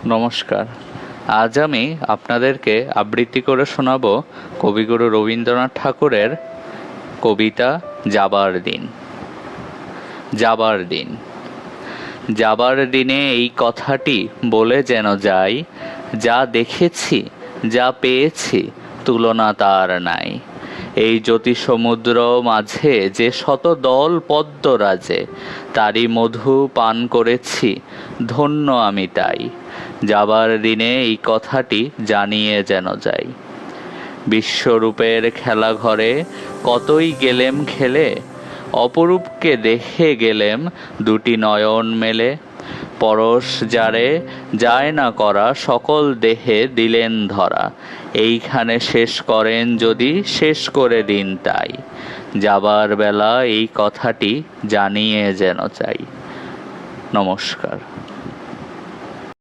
নমস্কার। আজ আমি আপনাদেরকে আবৃত্তি করে শোনাব কবিগুরু রবীন্দ্রনাথ ঠাকুরের কবিতা যাবার দিন। যাবার দিন। যাবার দিনে এই কথাটি বলে যেন যাই, যা দেখেছি যা পেয়েছি তুলনা তার নাই। এই জ্যোতি সমুদ্র মাঝে যে শত দল পদ্ম রাজে, তারই মধু পান করেছি, ধন্য আমি তাই। যাবার দিনে এই কথাটি জানিয়ে যেন যাই। বিশ্বরূপের খেলা ঘরে কতই গেলেম খেলে, অপরূপকে দেখে গেলেম দুটি নয়ন মেলে। পরশ যারে যায় না করা সকল দেহে দিলেন ধরা, এইখানে শেষ করেন যদি শেষ করে দিন তাই। যাবার বেলা এই কথাটি জানিয়ে যেন চাই। নমস্কার।